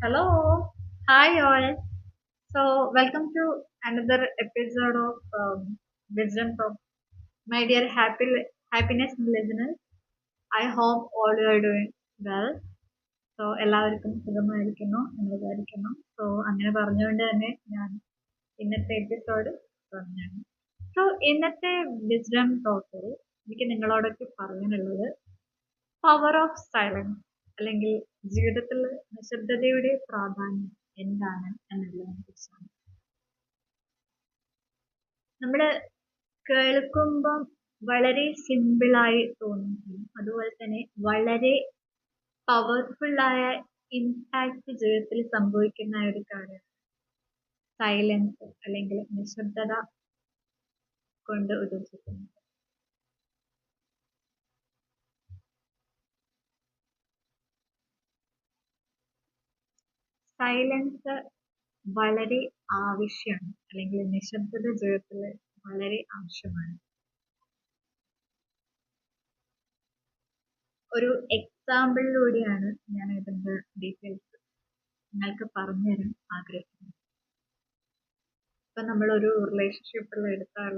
Hello. Hi all. Welcome to another episode of Wisdom Talk. My dear happiness listeners, I hope all you are doing well. എല്ലാവർക്കും സുഖമായിരിക്കുന്നു എന്ന് വിചാരിക്കുന്നു. അങ്ങനെ പറഞ്ഞുകൊണ്ട് തന്നെ ഞാൻ ഇന്നത്തെ എപ്പിസോഡ് പറഞ്ഞാണ്. ഇന്നത്തെ വിസ്ഡം ടോക്കിൽ എനിക്ക് നിങ്ങളോടൊക്കെ പറയാനുള്ളത് പവർ ഓഫ് സൈലൻസ് അല്ലെങ്കിൽ ജീവിതത്തിൽ നിശബ്ദതയുടെ പ്രാധാന്യം എന്താണ് എന്നുള്ളതിനെ കുറിച്ചാണ്. നമ്മൾ കേൾക്കുമ്പം വളരെ സിമ്പിളായി തോന്നുന്നു, അതുപോലെ തന്നെ വളരെ പവർഫുള്ളായ ഇമ്പാക്ട് ജീവിതത്തിൽ സംഭവിക്കുന്ന ഒരു കാര്യമാണ് സൈലൻസ് അല്ലെങ്കിൽ നിശബ്ദത കൊണ്ട് ഉദ്ദേശിക്കുന്നത്. സൈലൻസ് വളരെ ആവശ്യമാണ്, അല്ലെങ്കിൽ നിശബ്ദത ജീവിതത്തിൽ വളരെ ആവശ്യമാണ്. ഒരു എക്സാമ്പിളിലൂടെയാണ് ഞാൻ ഇതിന്റെ ഡീറ്റെയിൽസ് നിങ്ങൾക്ക് പറഞ്ഞു തരാൻ ആഗ്രഹിക്കുന്നത്. ഇപ്പൊ നമ്മളൊരു റിലേഷൻഷിപ്പിൽ എടുത്താൽ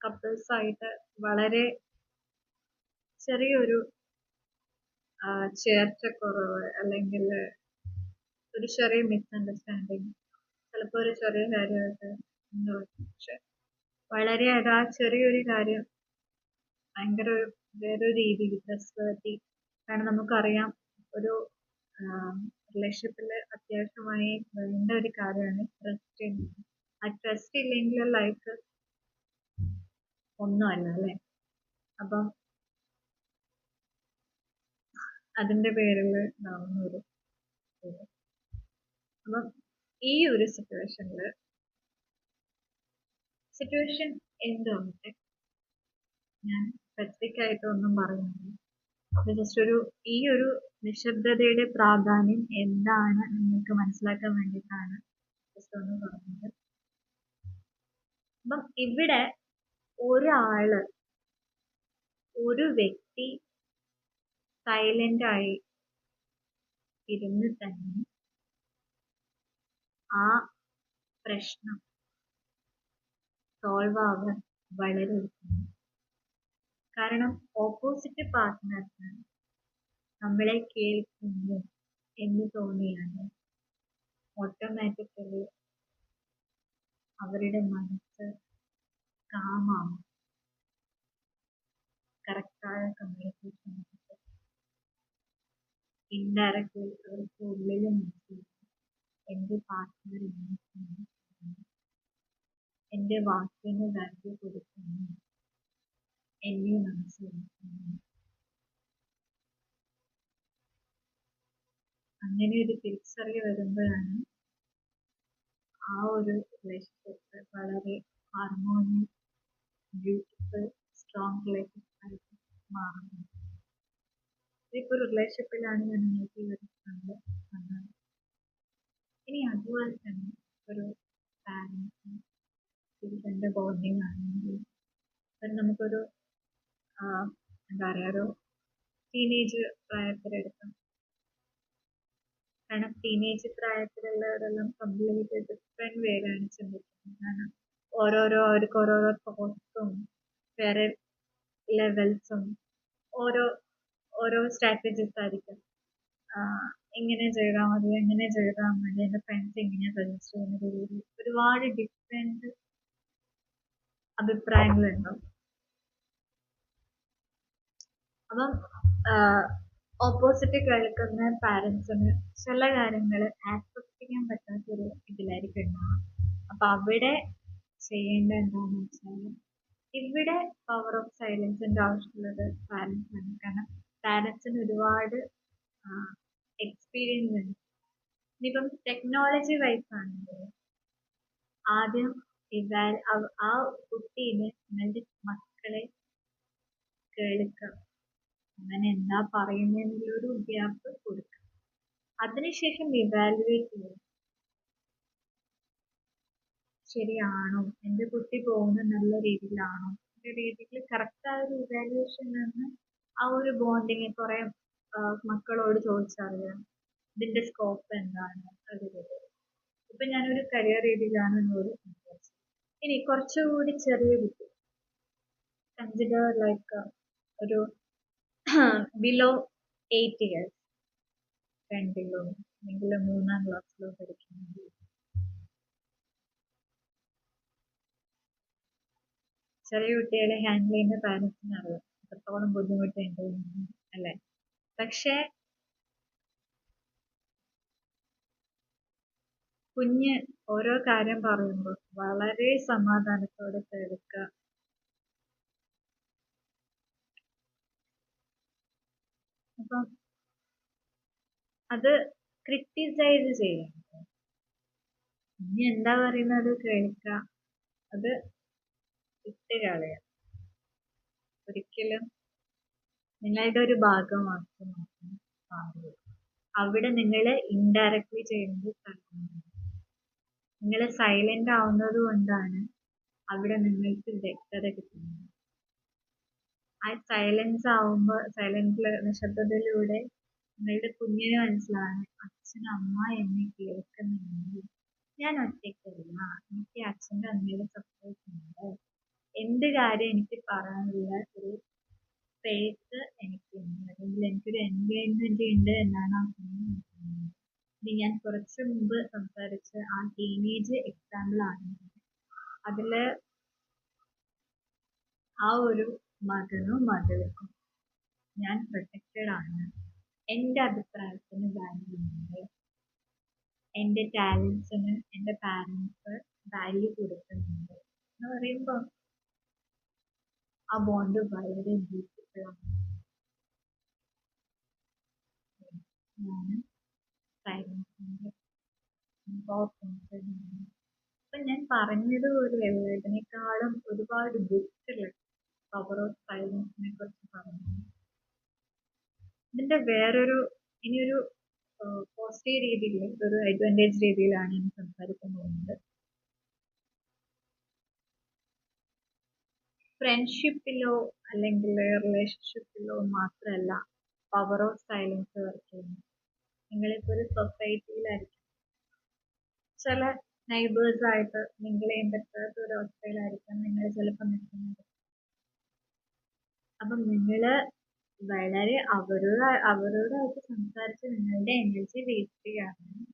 കപ്പിൾസ് ആയിട്ട് വളരെ ചെറിയൊരു ചേർച്ചക്കുറവ് അല്ലെങ്കിൽ ഒരു ചെറിയ മിസ്അണ്ടർസ്റ്റാൻഡിങ്, ചിലപ്പോൾ ഒരു ചെറിയ കാര്യമായിട്ട് പക്ഷെ വളരെ ആ ചെറിയൊരു കാര്യം ഭയങ്കര വേറൊരു രീതിയിൽ ട്രസ്റ്റ്വർത്തി. കാരണം നമുക്കറിയാം ഒരു റിലേഷൻഷിപ്പിൽ അത്യാവശ്യമായി വേണ്ട ഒരു കാര്യമാണ് ട്രസ്റ്റ്. ആ ട്രസ്റ്റ് ഇല്ലെങ്കിൽ ലൈഫ് ഒന്നുമല്ല അല്ലേ. അപ്പം അതിന്റെ പേരിൽ ഉണ്ടാവുന്ന ഒരു അപ്പം ഈ ഒരു സിറ്റുവേഷൻ എന്താവട്ടെ, ഞാൻ സ്പെസിഫിക് ആയിട്ട് ഒന്നും പറയുന്നില്ല. അത് ജസ്റ്റ് ഈ ഒരു നിശബ്ദതയുടെ പ്രാധാന്യം എന്താണ് നിങ്ങൾക്ക് മനസ്സിലാക്കാൻ വേണ്ടിയിട്ടാണ് ജസ്റ്റ് ഒന്ന് പറഞ്ഞത്. അപ്പം ഇവിടെ ഒരാള്, ഒരു വ്യക്തി സൈലന്റ് ആയി ഇരുന്ന് തന്നെ ആ പ്രശ്നം സോൾവ് ആവാൻ വളരെ എളുപ്പമാണ്. കാരണം ഓപ്പോസിറ്റ് പാർട്ട്നറിന് നമ്മളെ കേൾക്കുന്നു എന്ന് തോന്നിയാണ് ഓട്ടോമാറ്റിക്കലി അവരുടെ മനസ്സ് കാമാവും. കറക്റ്റായ കമ്മ്യൂണിക്കേഷൻ ഇൻഡയറക്റ്റ്ലി അവർക്ക് ഉള്ളിൽ മനസ്സിലാക്കും എൻ്റെ പാർട്ട്ണർ എൻ്റെ വാക്കിന് വാല്യൂ കൊടുക്കുന്നു, എന്നെ മനസ്സിലാക്കുന്നു. അങ്ങനെ ഒരു തിരിച്ചറിവ് വരുമ്പോഴാണ് ആ ഒരു റിലേഷൻഷിപ്പ് വളരെ ഹാർമോണിയസ്, ബ്യൂട്ടിഫുൾ, സ്ട്രോങ് റിലേഷൻഷിപ്പ് ആയിട്ട് മാറുന്നത്. ഇപ്പോൾ ഒരു റിലേഷൻഷിപ്പിലാണ് ഞാൻ നിങ്ങൾക്ക് ഈ ഒരു സംഭവം. ഇനി അതുപോലെ തന്നെ ഒരു പാരൻസും ചിൽഡ്രൻ്റെ ബോണ്ടിങ് ആണെങ്കിൽ നമുക്കൊരു എന്താ പറയുക, ഒരു ടീനേജ് പ്രായത്തിലെടുക്കാം. കാരണം ടീനേജ് പ്രായത്തിലുള്ളവരെല്ലാം കംപ്ലീറ്റ് ഡിഫറെൻറ്റ് വേയിലാണ് ചിന്തിക്കുന്നത്. കാരണം അവർക്ക് ഓരോരോ തോട്ട്സും വേറെ ലെവൽസും ഓരോ സ്ട്രാറ്റജീസ് ആയിരിക്കും. ഇങ്ങനെ ചെയ്താൽ മതി, എങ്ങനെ ചെയ്താൽ മതി, എൻ്റെ ഫ്രണ്ട്സ് ഇങ്ങനെ സജസ്റ്റ് ചെയ്യുന്ന രീതിയിൽ ഒരുപാട് ഡിഫറെൻറ്റ് അഭിപ്രായങ്ങളുണ്ടാവും. അപ്പം ഓപ്പോസിറ്റ് കേൾക്കുന്ന പാരൻസിന് ചില കാര്യങ്ങൾ ആക്സെപ്റ്റ് ചെയ്യാൻ പറ്റാത്തൊരു ഇതിലായിരിക്കും ഉണ്ടാവുക. അപ്പം അവിടെ ചെയ്യേണ്ട എന്താണെന്ന് വെച്ചാൽ, ഇവിടെ പവർ ഓഫ് സൈലൻസിൻ്റെ ആവശ്യമുള്ളത് പാരൻസാണ്. കാരണം പാരൻസിന് ഒരുപാട് എക്സ്പീരിയൻസ് ഉണ്ട്. ഇനിയിപ്പം ടെക്നോളജി വൈസ് ആണെങ്കിൽ ആദ്യം ആ കുട്ടീനെ നിങ്ങളുടെ മക്കളെ കേൾക്കുക, അങ്ങനെ എന്താ പറയുന്നതിനുള്ളൊരു ഗ്യാപ്പ് കൊടുക്കുക. അതിനുശേഷം ഇവാലുവേറ്റ് ചെയ്യുക, ശരിയാണോ, എൻ്റെ കുട്ടി പോകുന്ന നല്ല രീതിയിലാണോ, എൻ്റെ രീതിയിൽ കറക്റ്റായ ഒരു ഇവാലുവേഷൻ നിന്ന് ആ ഒരു ബോണ്ടിങ് കുറെ മക്കളോട് ചോദിച്ചറിയാം. ഇതിന്റെ സ്കോപ്പ് എന്താണ് അതിലൊരു ഇപ്പൊ ഞാനൊരു കരിയർ രീതിയിലാണ് എന്നോട് സംസാരിച്ചത്. ഇനി കുറച്ചുകൂടി ചെറിയ കുട്ടി കൺസിഡർ ലൈക്ക് ഒരു ബിലോ 8 ഇയേഴ്സ്, രണ്ടിലോ അല്ലെങ്കിൽ 3-ാം ക്ലാസ്സിലോ പഠിക്കുന്നത് ചെറിയ കുട്ടികളെ ഹാൻഡിൽ ചെയ്യുന്ന പാരന്റ്സിന് അറിയാം എത്രത്തോളം ബുദ്ധിമുട്ടുണ്ട് അല്ലെ. പക്ഷെ കുഞ്ഞ് ഓരോ കാര്യം പറയുമ്പോൾ വളരെ സമാധാനത്തോടെ കേൾക്കുക. അപ്പം അത് ക്രിട്ടിസൈസ് ചെയ്യണം. കുഞ്ഞ് എന്താ പറയുന്നത് കേൾക്കുക, അത് ഇട്ട് കളയാം. ഒരിക്കലും നിങ്ങളുടെ ഒരു ഭാഗമാക്കി മാറ്റാൻ പാടില്ല. അവിടെ നിങ്ങൾ ഇൻഡയറക്ട്ലി ചെയ്യുന്നത് തന്നെയാണ്. നിങ്ങൾ സൈലന്റ് ആവുന്നത് കൊണ്ടാണ് അവിടെ നിങ്ങൾക്ക് വ്യക്തത കിട്ടുന്നത്. ആ സൈലൻസ് ആവുമ്പോൾ നിശബ്ദതയിലൂടെ നിങ്ങളുടെ കുഞ്ഞിന് മനസ്സിലാണ് അച്ഛൻ അമ്മ എന്നെ കേൾക്കുന്നുണ്ട്, ഞാൻ ഒറ്റയ്ക്കല്ല, എനിക്ക് അച്ഛൻ്റെ അമ്മയുടെ സപ്പോർട്ട് ഉണ്ട്, എന്ത് കാര്യം എനിക്ക് പറയാനുള്ള ഒരു സ്പേസ് എനിക്കുണ്ട്, അല്ലെങ്കിൽ എനിക്കൊരു എൻഗേജ്മെന്റ് ഉണ്ട് എന്നാണ് ആ കുഞ്ഞ് മനസ്സിലാക്കുന്നത്. ഇനി ഞാൻ കുറച്ച് മുമ്പ് സംസാരിച്ച ആ ടീനേജ് എക്സാമ്പിൾ ആണെങ്കിൽ അതില് ആ ഒരു മകനോ മകൾക്കും ഞാൻ പ്രൊട്ടക്റ്റഡ് ആണ്, എൻ്റെ അഭിപ്രായത്തിന് വാല്യൂ ഉണ്ട്, എൻ്റെ ടാലൻസിന് എൻ്റെ പാരൻസ് വാല്യൂ കൊടുക്കുന്നുണ്ട് എന്ന് പറയുമ്പോൾ ആ ബോണ്ട് വളരെ ബ്യൂട്ടിഫുൾ ആണ്. ഞാൻ സൈലൻസിൻ്റെ ഇമ്പോർട്ടൻസ് ഇപ്പം ഞാൻ പറഞ്ഞത് പോലെ ഇതിനേക്കാളും ഒരുപാട് ബുക്സിൽ പവർ ഓഫ് സൈലൻസിനെ കുറിച്ച് പറഞ്ഞു. ഇതിന്റെ വേറൊരു ഇനിയൊരു പോസിറ്റീവ് രീതിയിൽ ഒരു അഡ്വാൻറ്റേജ് രീതിയിലാണ് ഞാൻ സംസാരിക്കാൻ പോകുന്നത്. ഫ്രണ്ട്ഷിപ്പിലോ അല്ലെങ്കിൽ റിലേഷൻഷിപ്പിലോ മാത്രമല്ല പവർ ഓഫ് സൈലൻസ് വർക്ക് ചെയ്യുന്നത്. നിങ്ങളിപ്പോൾ ഒരു സൊസൈറ്റിയിലായിരിക്കും, ചില നൈബേഴ്സായിട്ട് മിങ്കിൾ ചെയ്യാൻ പറ്റാത്ത ഒരു അവസ്ഥയിലായിരിക്കാം നിങ്ങൾ ചിലപ്പോൾ നിൽക്കുന്നത്. അപ്പം നിങ്ങൾ വളരെ അവരോടായിട്ട് സംസാരിച്ച് നിങ്ങളുടെ എനർജി വേസ്റ്റ് ചെയ്യാണ്.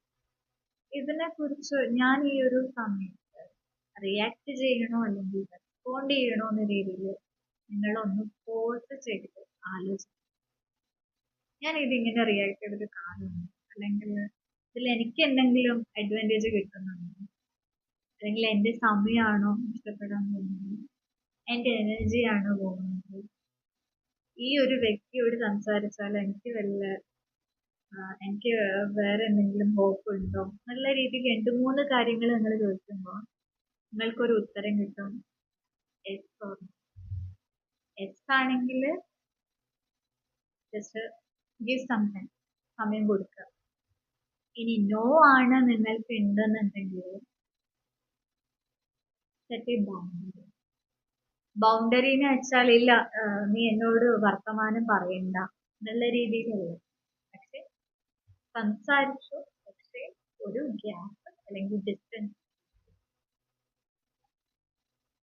ഇതിനെക്കുറിച്ച് ഞാൻ ഈ ഒരു സമയത്ത് റിയാക്ട് ചെയ്യണോ അല്ലെങ്കിൽ റെസ്പോണ്ട് ചെയ്യണോ എന്ന രീതിയിൽ നിങ്ങളൊന്ന് പോസ് ചെയ്തിട്ട് ആലോചിക്കും. ഞാൻ ഇതിങ്ങനെ റിയാക്ട് ചെയ്തിട്ട് കാണുന്നു, അല്ലെങ്കിൽ ഇതിൽ എനിക്ക് എന്തെങ്കിലും അഡ്വാൻറ്റേജ് കിട്ടുന്നുണ്ടോ, അല്ലെങ്കിൽ എൻ്റെ സമയമാണോ നഷ്ടപ്പെടാൻ പോകുന്നത്, എൻ്റെ എനർജിയാണോ പോകുന്നത്, ഈ ഒരു വ്യക്തിയോട് സംസാരിച്ചാൽ എനിക്ക് എനിക്ക് വേറെ എന്തെങ്കിലും ഹോപ്പ് ഉണ്ടോ എന്നുള്ള രീതിയിൽ 2-3 കാര്യങ്ങൾ നിങ്ങൾ ചോദിക്കുമ്പോൾ നിങ്ങൾക്കൊരു ഉത്തരം കിട്ടും എസ് ഓർ എസ് ആണെങ്കിൽ ജസ്റ്റ് ഗിവ് സം ടൈം, സമയം കൊടുക്കുക. ഇനി നോ ആണ് നിങ്ങൾക്ക് ഉണ്ടെന്നുണ്ടെങ്കിൽ സെറ്റ് ബൗണ്ടറി. ബൗണ്ടറി എന്ന് വെച്ചാൽ ഇല്ല നീ എന്നോട് വർത്തമാനം പറയണ്ട എന്നുള്ള രീതിയിലല്ല, പക്ഷെ സംസാരിച്ചു, പക്ഷെ ഒരു ഗ്യാപ്പ് അല്ലെങ്കിൽ ഡിസ്റ്റൻസ്,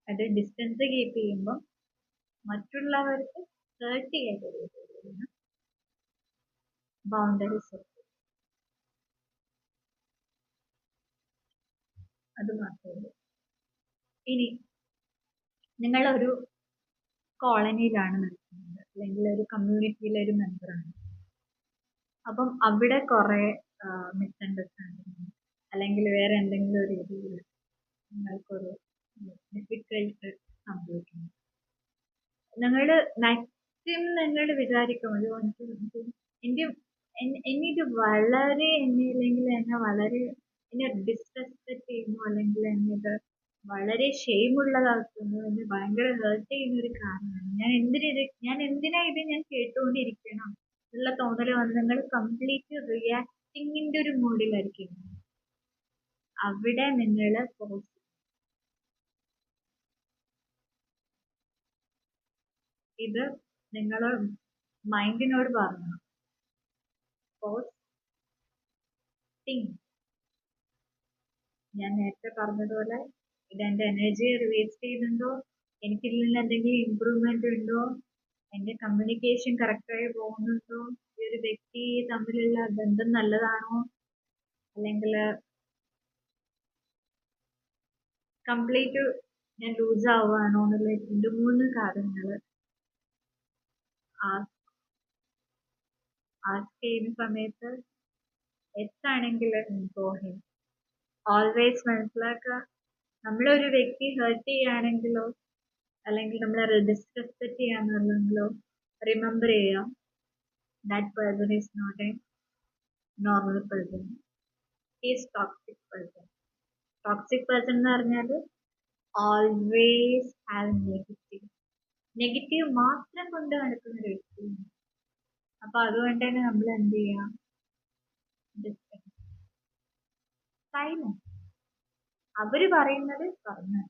അത് ഡിസ്റ്റൻസ് കീപ്പ് ചെയ്യുമ്പോൾ മറ്റുള്ളവർക്ക് ഹേർട്ട് ചെയ്യാത്ത രീതിയിലാണ് ബൗണ്ടറി സെറ്റ്. അത് മാത്രമേ. ഇനി നിങ്ങളൊരു കോളനിയിലാണ് നിൽക്കുന്നത്, അല്ലെങ്കിൽ ഒരു കമ്മ്യൂണിറ്റിയിലെ ഒരു മെമ്പറാണ്. അപ്പം അവിടെ കുറെ മിസ്അണ്ടർസ്റ്റാൻഡിങ് അല്ലെങ്കിൽ വേറെ എന്തെങ്കിലും ഒരു രീതിയിൽ നിങ്ങൾക്കൊരു ഡിഫിക്കൽട്ട് സംഭവിക്കുന്നു. നിങ്ങൾ മാക്സിമം നിങ്ങൾ വിചാരിക്കും എൻ്റെ എന്നിത് വളരെ അല്ലെങ്കിൽ എന്നെ വളരെ എന്നെ ഡിസ്റെസ്പെക്ട് ചെയ്യുന്നു, അല്ലെങ്കിൽ എന്നിത് വളരെ ഷെയിമുള്ളതാക്കുന്നു, എന്നെ ഭയങ്കര ഹേർട്ട് ചെയ്യുന്ന ഒരു കാര്യമാണ്, ഞാൻ എന്തിനാ ഇത് ഞാൻ കേട്ടുകൊണ്ടിരിക്കണം എന്നുള്ള തോന്നൽ വന്ന് നിങ്ങൾ കംപ്ലീറ്റ് റിയാക്ടിങ്ങിന്റെ ഒരു മൂഡിലായിരിക്കും. അവിടെ നിങ്ങൾ ഇത് നിങ്ങൾ മൈൻഡിനോട് പറഞ്ഞു പോസ് തിങ്. ഞാൻ നേരത്തെ പറഞ്ഞതുപോലെ ഇതെന്റെ എനർജി വേസ്റ്റ് ചെയ്യുന്നുണ്ടോ, എനിക്കിതിൽ നിന്ന് എന്തെങ്കിലും ഇമ്പ്രൂവ്മെന്റ് ഉണ്ടോ, എന്റെ കമ്മ്യൂണിക്കേഷൻ കറക്റ്റായി പോകുന്നുണ്ടോ, ഈ ഒരു വ്യക്തി തമ്മിലുള്ള ബന്ധം നല്ലതാണോ, അല്ലെങ്കിൽ കംപ്ലീറ്റ് ഞാൻ ലൂസ് ആവുകയാണോ എന്നുള്ള 2-3 കാര്യങ്ങൾ ആസ്ക് ചെയ്യുന്ന സമയത്ത് എത്താണെങ്കിലും ഗോഹൻ ഓൾവേസ് മനസ്സിലാക്കുക. നമ്മളൊരു വ്യക്തി ഹേർട്ട് ചെയ്യുകയാണെങ്കിലോ അല്ലെങ്കിൽ നമ്മളെ ഡിസ്റെസ്പെക്ട് ചെയ്യാന്നുണ്ടെങ്കിലോ റിമെമ്പർ ചെയ്യാം, that person is not a normal person, is toxic person. Toxic person എന്ന് പറഞ്ഞാൽ ഓൾവേസ് ഹാവ് നെഗറ്റീവ് മാത്രം കൊണ്ട് നടക്കുന്ന ഒരു വ്യക്തിയാണ്. അപ്പൊ അതുകൊണ്ട് തന്നെ നമ്മൾ എന്ത് ചെയ്യാം, സൈലന്റ്. അവര് പറയുന്നത് പറഞ്ഞു,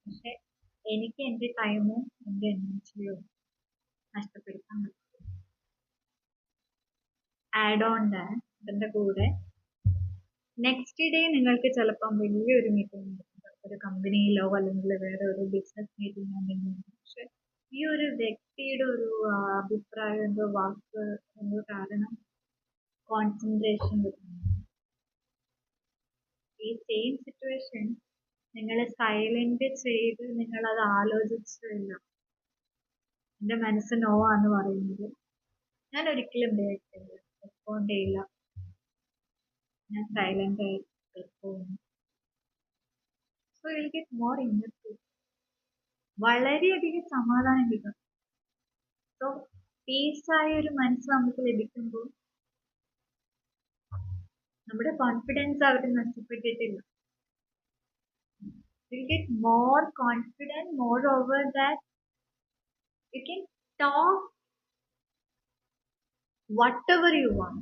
പക്ഷെ എനിക്ക് എന്റെ ടൈമോ എന്റെ എനർജിയോ നഷ്ടപ്പെടുത്താൻ പറ്റും. ആഡ് ഓൺ ഇതിന്റെ കൂടെ നെക്സ്റ്റ് ഡേ നിങ്ങൾക്ക് ചിലപ്പം വലിയൊരു മീറ്റിംഗ്, ഒരു കമ്പനിയിലോ അല്ലെങ്കിൽ വേറെ ഒരു ബിസിനസ് മീറ്റിംഗ് ഉണ്ടെങ്കിൽ, പക്ഷെ ഈ ഒരു വ്യക്തിയുടെ ഒരു അഭിപ്രായം എന്തോ വാക്ക് എന്തോ കാരണം കോൺസെൻട്രേഷൻ കിട്ടുന്നു. ഈ സെയിം സിറ്റുവേഷൻ നിങ്ങൾ സൈലന്റ് ചെയ്ത് നിങ്ങൾ അത് ആലോചിച്ചില്ല, എന്റെ മനസ്സ് നോ ആന്ന് പറയുന്നത്, ഞാൻ ഒരിക്കലും റെസ്പോണ്ട് ചെയ്യില്ല, ഞാൻ സൈലന്റ് ആയി പോകുന്നു. So you will get more inner piece, വളരെയധികം സമാധാനം കിട്ടും. സോ പീസായ ഒരു മനസ്സ് നമുക്ക് ലഭിക്കുമ്പോൾ നമ്മുടെ കോൺഫിഡൻസ് അവർ നഷ്ടപ്പെട്ടിട്ടില്ല. You will get more confident, moreover that you can talk whatever you want.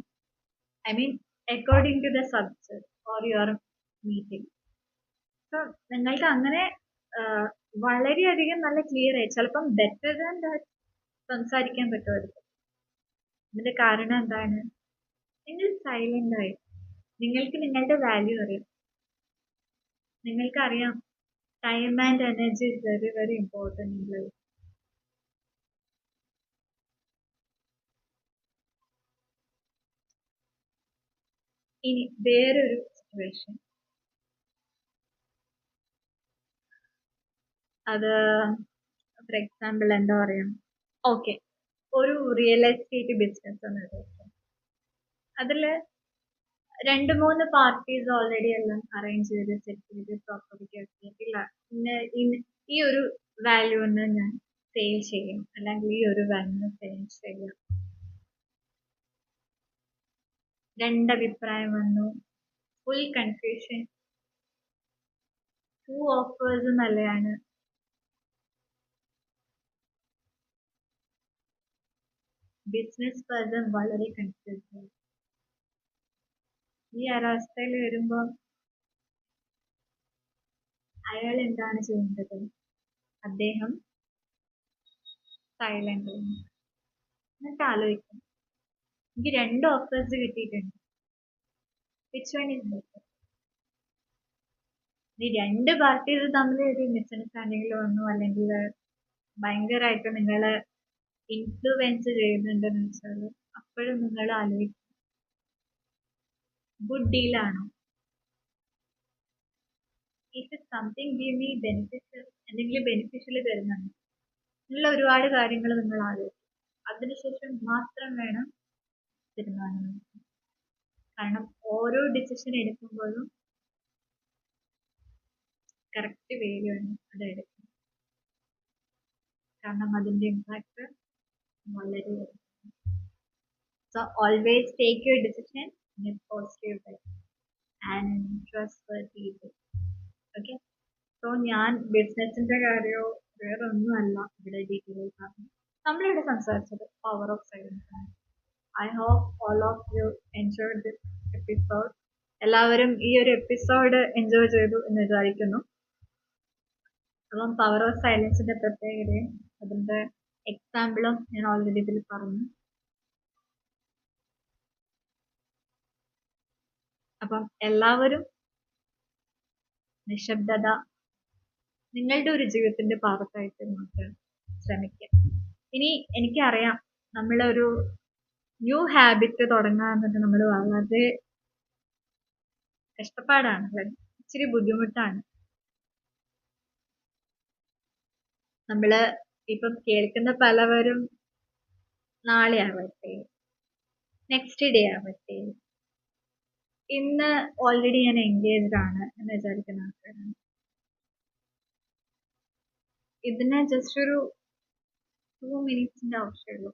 I mean, according to the subject or your meeting. So, നിങ്ങൾക്ക് അങ്ങനെ വളരെയധികം നല്ല ക്ലിയർ ആയി, ചിലപ്പം ബെറ്റർ ദാൻ ദാറ്റ് സംസാരിക്കാൻ പറ്റുമായിരിക്കും. ഇതിന്റെ കാരണം എന്താണ്, നിങ്ങൾ സൈലന്റ് ആയി, നിങ്ങൾക്ക് നിങ്ങളുടെ വാല്യൂ അറിയാം, നിങ്ങൾക്കറിയാം time and energy is very very important in life. ഇനി വേറൊരു സിറ്റുവേഷൻ, അത് ഫോർ എക്സാമ്പിൾ എന്താ പറയാ, ഓക്കെ, ഒരു റിയൽ എസ്റ്റേറ്റ് ബിസിനസ് എന്ന് വിചാരിക്കാം. അതില് 2-3 പാർട്ടീസ് ഓൾറെഡി എല്ലാം അറേഞ്ച് ചെയ്ത് സെറ്റ് ചെയ്ത് പ്രോപ്പർട്ടി ആക്കിയിട്ടില്ല, ഈ ഒരു വാല്യൂന്ന് ഞാൻ സെയിൽ ചെയ്യും അല്ലെങ്കിൽ ഈ ഒരു വാല്യൂന്ന് സെയിൽ ചെയ്യാം. 2 അഭിപ്രായം വന്നു, ഫുൾ കൺഫ്യൂഷൻ. 2 ഓഫേഴ്സ് നല്ലതാണ്, ബിസിനസ് പേഴ്സൺ വളരെ കൺഫ്യൂസ്. ഈ ഒരവസ്ഥയിൽ വരുമ്പോൾ അയാൾ എന്താണ് ചെയ്യേണ്ടത്, അദ്ദേഹം സൈലന്റ് എന്നിട്ട് ആലോചിക്കും, എനിക്ക് 2 ഓഫേഴ്സ് കിട്ടിയിട്ടുണ്ട്, വിച്ച് വൺ ഇസ് ബെറ്റർ. ഈ 2 പാർട്ടീസ് തമ്മിൽ ഒരു മിസ്അണ്ടർസ്റ്റാൻഡിങ്ങിൽ വന്നു, അല്ലെങ്കിൽ ഭയങ്കരമായിട്ട് നിങ്ങളെ ഇൻഫ്ലുവൻസ് ചെയ്യുന്നുണ്ടെന്ന് വെച്ചാൽ അപ്പോഴും നിങ്ങൾ ആലോചിക്കും, ഗുഡ് ഡീലാണോ, if it something give me beneficial, എന്തെങ്കിലും ബെനിഫിഷ്യൽ തരുന്നുണ്ട്, ഉള്ള ഒരുപാട് കാര്യങ്ങൾ നിങ്ങൾ ആലോചിക്കും. അതിനുശേഷം മാത്രം വേണം തീരുമാനം. കാരണം ഓരോ ഡിസിഷൻ എടുക്കുമ്പോഴും കറക്റ്റ് വേയിൽ വേണം അത് എടുക്കണം, കാരണം അതിന്റെ ഇമ്പാക്ട് വളരെ. So always take your decision in a positive way and trustworthy way. Okay, so ഞാൻ ബിസിനസിന്റെ കാര്യമോ വേറെ ഒന്നുമല്ല ഇവിടെ ഡീറ്റെയിൽ പറഞ്ഞു. നമ്മളിവിടെ സംസാരിച്ചത് പവർ ഓഫ് സൈലൻസ് ആണ്. I hope all of you enjoy this episode. എല്ലാവരും ഈ ഒരു എപ്പിസോഡ് എൻജോയ് ചെയ്തു എന്ന് വിചാരിക്കുന്നു. അപ്പം പവർ ഓഫ് സൈലൻസിന്റെ പ്രത്യേകതയും അതിന്റെ എക്സാമ്പിളും ഞാൻ ഓൾറെഡി ഇതിൽ പറഞ്ഞു. അപ്പം എല്ലാവരും നിശബ്ദത നിങ്ങളുടെ ഒരു ജീവിതത്തിന്റെ ഭാഗത്തായിട്ട് മാറ്റാൻ ശ്രമിക്കുക. ഇനി എനിക്കറിയാം നമ്മളൊരു ന്യൂ ഹാബിറ്റ് തുടങ്ങാന്നത് നമ്മൾ വളരെ കഷ്ടപ്പാടാണ്, ഇച്ചിരി ബുദ്ധിമുട്ടാണ്. നമ്മള് ഇപ്പം കേൾക്കുന്ന പലവരും നാളെ ആവട്ടെ, നെക്സ്റ്റ് ഡേ ആവട്ടെ, ഇന്ന് ഓൾറെഡി ഞാൻ എൻഗേജ്ഡ് ആണ് എന്ന് വിചാരിക്കുന്ന ആൾക്കാരാണ്. ഇതിന് ജസ്റ്റ് ഒരു 2 മിനിറ്റ്സിന്റെ ആവശ്യമുള്ളൂ.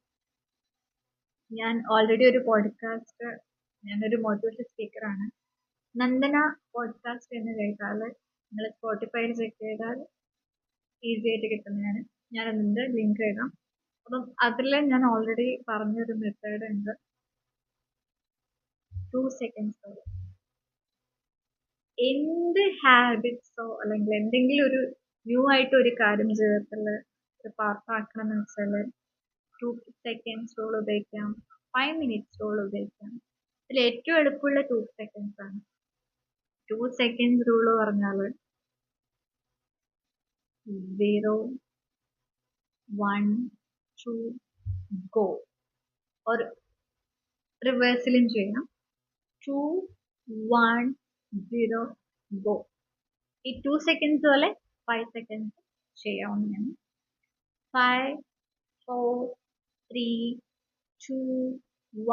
ഞാൻ ഓൾറെഡി ഒരു പോഡ്കാസ്റ്റ്, ഞാനൊരു മോട്ടിവേഷൻ സ്പീക്കറാണ്. നന്ദന പോഡ്കാസ്റ്റ് എന്ന് കേട്ടാൽ നിങ്ങൾ സ്പോട്ടിഫൈയിൽ ചെക്ക് ചെയ്താൽ ഈസി ആയിട്ട് കിട്ടുന്നതാണ്. ഞാൻ അതിൻ്റെ ലിങ്ക് ഇടാം. അപ്പം അതിൽ ഞാൻ ഓൾറെഡി പറഞ്ഞൊരു മെത്തേഡ് ഉണ്ട്, 2 സെക്കൻഡ്സ്. എന്ത് ഹാബിറ്റ്സോ അല്ലെങ്കിൽ എന്തെങ്കിലും ഒരു ന്യൂ ആയിട്ട് ഒരു കാര്യം ജീവിതത്തിൽ ഒരു പാർട്ടാക്കണം എന്ന് വെച്ചാൽ 2 സെക്കൻഡ്സ് റൂൾ ഉപയോഗിക്കാം, 5 മിനിറ്റ്സ് റൂൾ ഉപയോഗിക്കാം. ഇതിൽ ഏറ്റവും എളുപ്പമുള്ള 2 സെക്കൻഡ്സ് ആണ്. 2 സെക്കൻഡ്സ് റൂൾ പറഞ്ഞാൽ 0, 1, 2, ഗോ. ഒരു റിവേഴ്സിലും ചെയ്യാം. 2, 1, 0, ഗോ. ഈ 2 സെക്കൻഡ്സ് പോലെ 5 സെക്കൻഡ്സ് ചെയ്യാവുന്നതാണ്. 5, 4, 3, 2,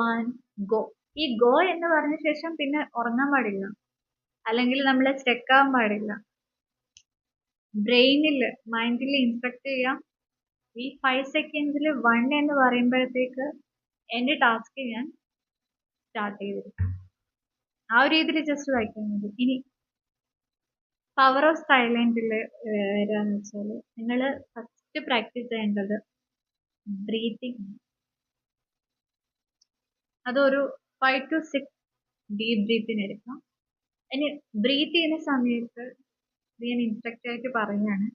1, ഗോ. ഈ ഗോ എന്ന് പറഞ്ഞ ശേഷം പിന്നെ ഉറങ്ങാൻ പാടില്ല, അല്ലെങ്കിൽ നമ്മൾ സ്റ്റക്ക് ആവാൻ പാടില്ല. ബ്രെയിനിൽ മൈൻഡിൽ ഇൻസ്ട്രക്ട് ചെയ്യാം. ഈ 5 സെക്കൻഡ്സിൽ 1 എന്ന് പറയുമ്പോഴത്തേക്ക് എൻ്റെ ടാസ്ക് ഞാൻ സ്റ്റാർട്ട് ചെയ്തിരിക്കും. ആ ഒരു രീതിയിൽ ജസ്റ്റ് വായിക്കാൻ മതി. ഇനി പവർ ഓഫ് സൈലന്റിൽ വരാന്ന് വെച്ചാൽ നിങ്ങൾ ഫസ്റ്റ് പ്രാക്ടീസ് ചെയ്യേണ്ടത് ബ്രീത്തിങ്. അതൊരു 5 to 6 ഡീപ് ബ്രീത്തിങ് എടുക്കാം. ഇനി ബ്രീത്ത് ചെയ്യുന്ന സമയത്ത് ഞാൻ ഇൻസ്ട്രക്റ്റ് ആയിട്ട് പറയുകയാണ്.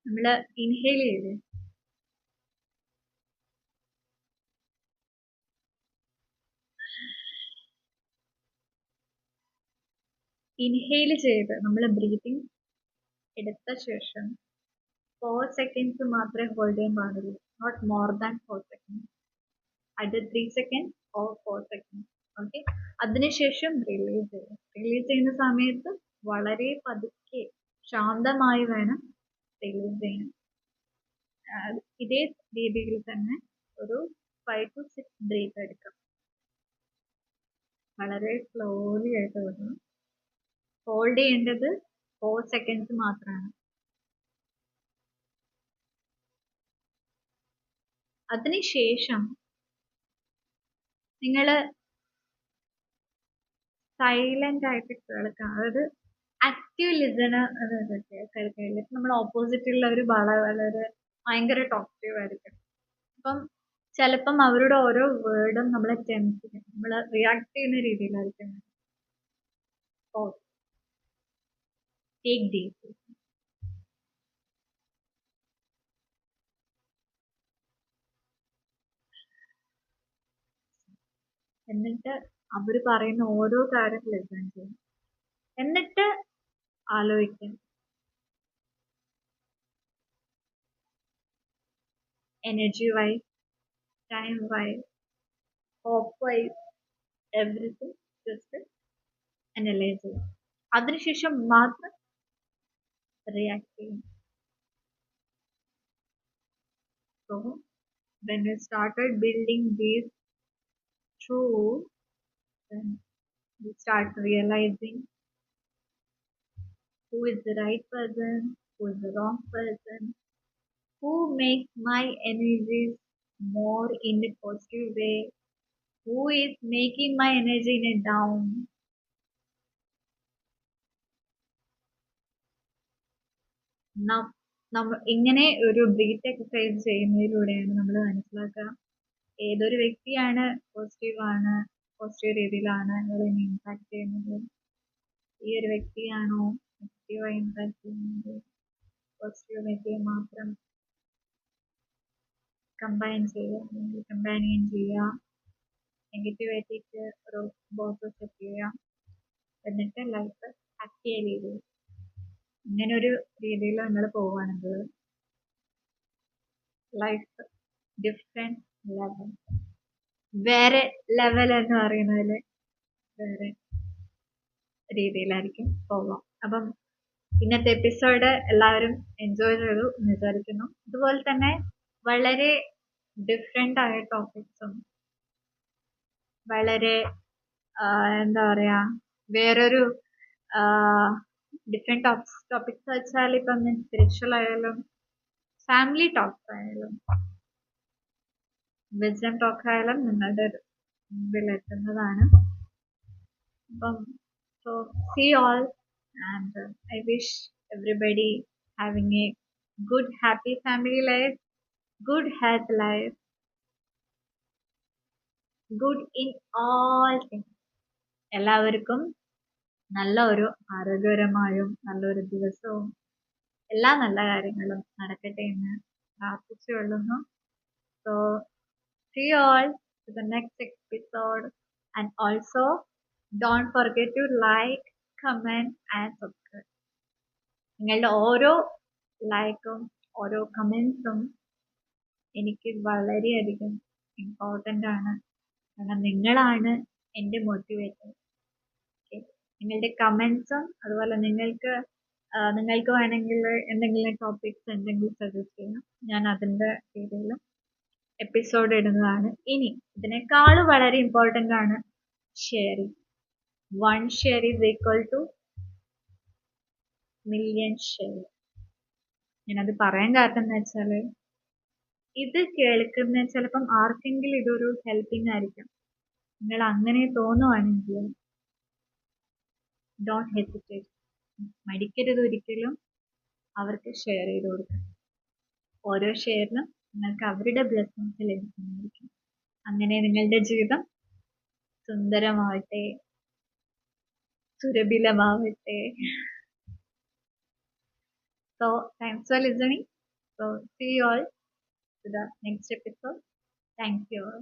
നമ്മൾ ഇൻഹേൽ ചെയ്ത് നമ്മൾ ബ്രീത്തിങ് എടുത്ത ശേഷം 4 സെക്കൻഡ്സ് മാത്രമേ ഹോൾഡ് ചെയ്യാൻ പാടുള്ളൂ, നോട്ട് മോർ ദാൻ 4 സെക്കൻഡ്സ്. അത് 3 സെക്കൻഡ് ഓർ 4 സെക്കൻഡ്. ഓക്കെ, അതിനുശേഷം റിലീസ് ചെയ്യുക. റിലീസ് ചെയ്യുന്ന സമയത്ത് വളരെ പതുക്കെ ശാന്തമായി വേണം റിലീസ് ചെയ്യാൻ. ഇതേ രീതിയിൽ തന്നെ ഒരു 5 to 6 ബ്രേക്ക് എടുക്കാം. വളരെ സ്ലോലി ആയിട്ട് വരണം. ഹോൾഡ് ചെയ്യേണ്ടത് 4 സെക്കൻഡ്സ് മാത്രമാണ്. അതിനുശേഷം നിങ്ങൾ സൈലന്റ് ആയിട്ട് കേൾക്കാം. അതായത് ആക്റ്റീവ് ലിസണർ കേൾക്കില്ല. നമ്മൾ ഓപ്പോസിറ്റുള്ള ഒരു വളരെ ഭയങ്കര ടോക്റ്റീവ് ആയിരിക്കും. അപ്പം ചിലപ്പം അവരുടെ ഓരോ വേർഡും നമ്മളെ ടെൻസ് ചെയ്യും, നമ്മൾ റിയാക്ട് ചെയ്യുന്ന രീതിയിലായിരിക്കും. Take deep. എന്നിട്ട് അവർ പറയുന്ന ഓരോ കാര്യം ലിസൺ ചെയ്യും. എന്നിട്ട് ആലോചിക്കും, energy wise, time wise, hope wise, everything just analyse ചെയ്യും. അതിനുശേഷം മാത്രം റിയാക്ട് ചെയ്യും. So when we started building these truths, then we start realizing who is the right person, who is the wrong person, who makes my energies more in a positive way, who is making my energy in a down. ഇങ്ങനെ ഒരു breath exercise ചെയ്യുന്നതിലൂടെയാണ് നമ്മൾ മനസ്സിലാക്കുക ഏതൊരു വ്യക്തിയാണ് positive രീതിയിലാണ് നിങ്ങളെ impact ചെയ്യുന്നത്, ഈ ഒരു വ്യക്തിയാണോ നെഗറ്റീവായി ഇമ്പാക്ട് ചെയ്യുന്നത്. പോസിറ്റീവ് നെഗറ്റീവ് മാത്രം കമ്പാനിയൻ ചെയ്യുക. നെഗറ്റീവ് ആയിട്ട് ഒരു ബോക്സ് സെറ്റ് ചെയ്യുക. എന്നിട്ട് ലൈഫ് ഹാപ്പി ചെയ്തു. ഇങ്ങനെ ഒരു രീതിയിൽ നിങ്ങൾ പോവുകയാണെങ്കിൽ ലൈഫ് ഡിഫറെന്റ് ലെവൽ, വേറെ ലെവൽ എന്ന് പറയുന്നതിൽ വേറെ രീതിയിലായിരിക്കും പോവാം. അപ്പം ഇന്നത്തെ എപ്പിസോഡ് എല്ലാവരും എൻജോയ് ചെയ്തു എന്ന് വിചാരിക്കുന്നു. അതുപോലെ തന്നെ വളരെ ഡിഫറെന്റ് ആയ ടോപ്പിക്സും വളരെ എന്താ പറയാ വേറൊരു ഡിഫറെന്റ് ടോപ്പിക്സ് വെച്ചാൽ ഇപ്പം സ്പിരിച്വൽ ആയാലും ഫാമിലി ടോക്സ് ആയാലും വിസ്ഡം ടോക്ക് ആയാലും നിങ്ങളുടെ മുമ്പിൽ എത്തുന്നതാണ്. അപ്പം so see all and I wish everybody having a good happy family life, good health life, good in all things. എല്ലാവർക്കും നല്ല ഒരു ആരോഗ്യപരമായും നല്ലൊരു ദിവസവും എല്ലാ നല്ല കാര്യങ്ങളും നടക്കട്ടെ എന്ന് പ്രാർത്ഥിച്ചുകൊള്ളുന്നു. So see you all to the next episode, and also don't forget to like, comment and subscribe. നിങ്ങളുടെ ഓരോ ലൈക്കും ഓരോ കമൻസും എനിക്ക് വളരെയധികം ഇമ്പോർട്ടൻ്റ് ആണ്. കാരണം നിങ്ങളാണ് എൻ്റെ മോട്ടിവേറ്റർ. ഓക്കെ, നിങ്ങളുടെ കമൻസും അതുപോലെ നിങ്ങൾക്ക് വേണമെങ്കിൽ എന്തെങ്കിലും ടോപ്പിക്സ് എന്തെങ്കിലും സജസ്റ്റ് ചെയ്യാം. ഞാൻ അതിൻ്റെ രീതിയിലും എപ്പിസോഡ് ഇടുന്നതാണ്. ഇനി ഇതിനേക്കാൾ വളരെ ഇമ്പോർട്ടൻ്റ് ആണ് sharing. 1 share is equal two million share. ഞാനത് പറയാൻ കാരണം എന്ന് വെച്ചാൽ ഇത് കേൾക്കുന്ന ചിലപ്പം ആർക്കെങ്കിലും ഇതൊരു ഹെൽപ്പിംഗ് ആയിരിക്കും. നിങ്ങൾ അങ്ങനെ തോന്നുവാണെങ്കിൽ ഡോണ്ട് ഹെസിറ്റേറ്റ്, മടിക്കരുത് ഒരിക്കലും. അവർക്ക് ഷെയർ ചെയ്ത് കൊടുക്കുക. ഓരോ ഷെയറിനും നിങ്ങൾക്ക് അവരുടെ ബ്ലെസ്സിങ്സ് ലഭിക്കുന്നതായിരിക്കും. അങ്ങനെ നിങ്ങളുടെ ജീവിതം സുന്ദരമാവട്ടെ, സുരഭിലമാവട്ടെ. So thanks for listening. So see you all to the next episode. Thank you all.